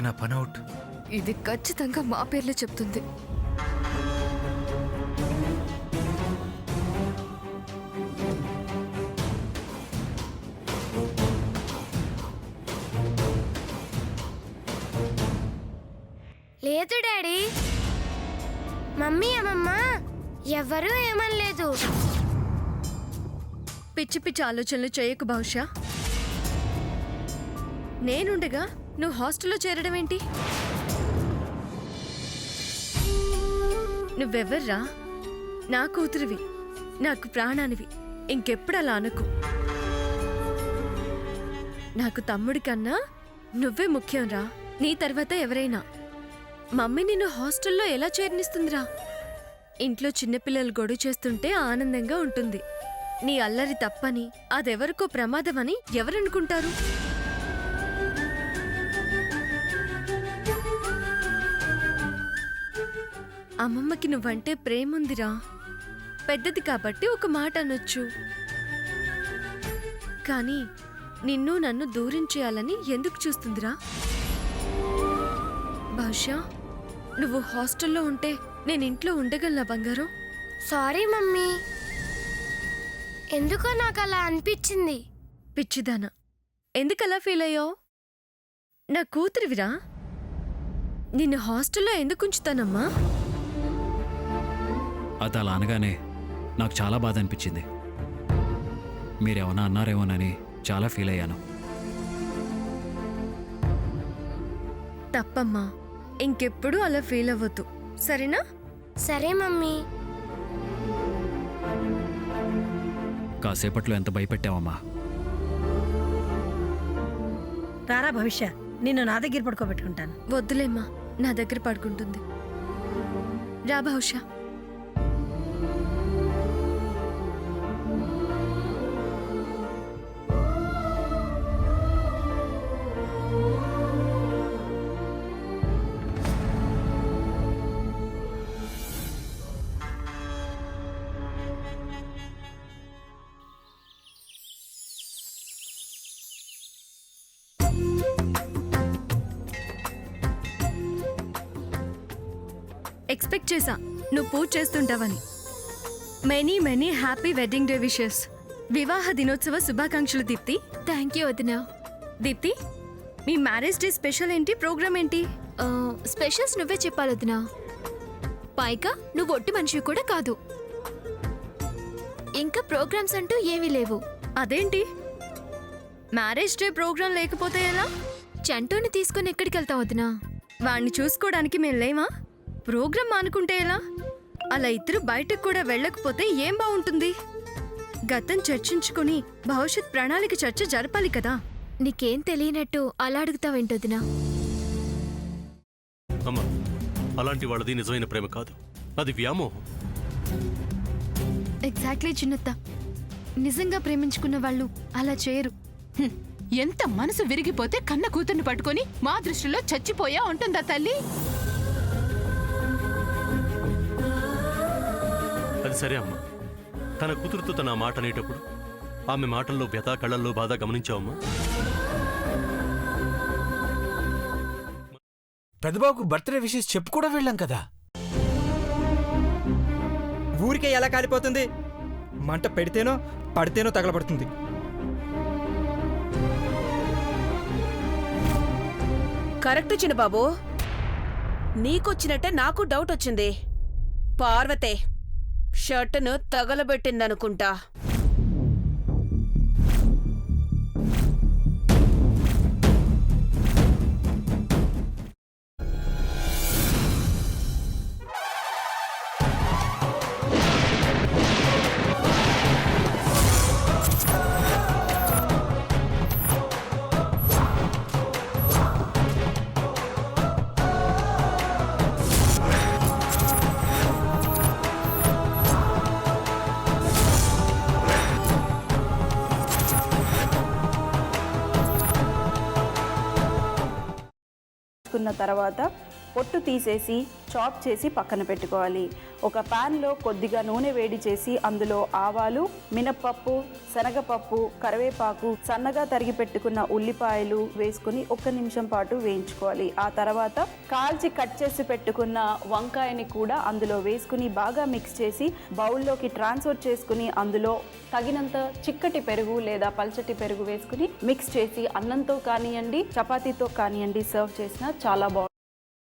నా పని అవుట్. ఇది ఖచ్చితంగా మా పేర్లే చెప్తుంది. లేదు డాడీ, మమ్మీ అమ్మమ్మ ఎవరూ ఏమనలేదు. పిచ్చి పిచ్చి ఆలోచనలు చేయకు బహుశా. నేనుండగా నువ్వు హాస్టల్లో చేరడం ఏంటి? నువ్వెవర్రా? నా కూతురివి, నాకు ప్రాణానివి. ఇంకెప్పుడు అలా అనకు. నాకు తమ్ముడి కన్నా నువ్వే ముఖ్యంరా. నీ తర్వాత ఎవరైనా. మమ్మీ నిన్ను హాస్టల్లో ఎలా చేరనిస్తుందిరా? ఇంట్లో చిన్నపిల్లలు గొడవ చేస్తుంటే ఆనందంగా ఉంటుంది. నీ అల్లరి తప్పని, అదెవరికో ప్రమాదమని ఎవరనుకుంటారు? అమ్మమ్మకి నువ్వంటే ప్రేముందిరా. పెద్దది కాబట్టి ఒక మాట అనొచ్చు. కానీ నిన్ను నన్ను దూరం చేయాలని ఎందుకు చూస్తుందిరా? బహుశా నువ్వు హాస్టల్లో ఉంటే నేను ఇంట్లో ఉండగలనా బంగారం? సారీ మమ్మీ, ఎందుకో నాకు అలా అనిపించింది. పిచ్చిదానా, ఎందుకలా ఫీల్ అయ్యావు? నా కూతురివిరా. నిన్ను హాస్టల్లో ఎందుకు ఉంచుతానమ్మా? అది అలా అనగానే నాకు చాలా బాధ అనిపించింది. మీరేమన్నా అన్నారేమోనని చాలా ఫీల్ అయ్యాను. తప్పమ్మా, ఇంకెప్పుడు అలా ఫీల్ అవ్వద్దు, సరేనా? సరే మమ్మీ. కాసేపట్లో ఎంత భయపెట్టావమ్మా. రారా భవిష్య, నిన్ను నా దగ్గర పడుకోబెట్టుకుంటాను. వద్దులేమ్మా, నా దగ్గర పడుకుంటుంది. రా బహుశా. ఎక్స్పెక్ట్ చేశా నువ్వు పూజ చేస్తుంటావని. Many many happy wedding day wishes. వివాహ దినోత్సవ శుభాకాంక్షలు దీప్తి. థ్యాంక్ యూ వదినా. దీప్తి, మీ మ్యారేజ్ డే స్పెషల్ ఏంటి? ప్రోగ్రామ్ ఏంటి? స్పెషల్స్ నువ్వే చెప్పాలి వదినా. పైగా నువ్వు ఒట్టి మనిషి కూడా కాదు. ఇంకా ప్రోగ్రామ్స్ అంటూ ఏమీ లేవు. అదేంటి? మ్యారేజ్ డే ప్రోగ్రామ్ లేకపోతే ఎలా? చంటూని తీసుకుని ఎక్కడికి వెళ్తావు వదినా? వాణ్ణి చూసుకోవడానికి మేము లేమా? ప్రోగ్రామ్ మానుకుంటే ఎలా? అలా ఇద్దరు బయటకు కూడా వెళ్ళకపోతే ఏం బాగుంటుంది? గతం చర్చించుకుని భవిష్యత్ ప్రణాళిక చర్చ జరపాలి కదా. నీకేం తెలియనట్టు అలా అడుగుతావేంటొదినా? అమ్మా, అలాంటి వాళ్ళది నిజమైన ప్రేమ కాదు, అది వ్యామోహం. ఎగ్జాక్ట్లీ చిన్నత్త. నిజంగా ప్రేమించుకున్న వాళ్ళు అలా చేయరు. ఎంత మనసు విరిగిపోతే కన్న కూతుర్ని పట్టుకొని మా దృష్టిలో చచ్చిపోయా ఉంటుందా తల్లి? అది సరే అమ్మా, తన కూతురుతో తన ఆ మాట అనేటప్పుడు ఆమె మాటల్లో వ్యథ, కళ్ళల్లో బాధ గమనించావమ్మా? పెద్దబాబుకు బర్త్డే విషెస్ చెప్పు కూడా వెళ్ళాం కదా. ఊరికే ఎలా కాలిపోతుంది? మంట పెడితేనో పడితేనో తగలబడుతుంది. కరెక్ట్ చిన్నబాబు, నీకొచ్చినట్టే నాకు డౌట్ వచ్చింది. పార్వతే షర్టును తగలబెట్టిందనుకుంటా. తర్వాత పొట్టు తీసేసి చాప్ చేసి పక్కన పెట్టుకోవాలి. ఒక ప్యాన్లో కొద్దిగా నూనె వేడి చేసి అందులో ఆవాలు, మినప్పప్పు, శనగపప్పు, కరివేపాకు, సన్నగా తరిగి పెట్టుకున్న ఉల్లిపాయలు వేసుకుని 1 నిమిషం పాటు వేయించుకోవాలి. ఆ తర్వాత కాల్చి కట్ చేసి పెట్టుకున్న వంకాయని కూడా అందులో వేసుకుని బాగా మిక్స్ చేసి బౌల్లోకి ట్రాన్స్ఫర్ చేసుకుని అందులో తగినంత చిక్కటి పెరుగు లేదా పల్చటి పెరుగు వేసుకుని మిక్స్ చేసి అన్నంతో కానివ్వండి, చపాతీతో కానివ్వండి సర్వ్ చేసినా చాలా బాగుంటుంది.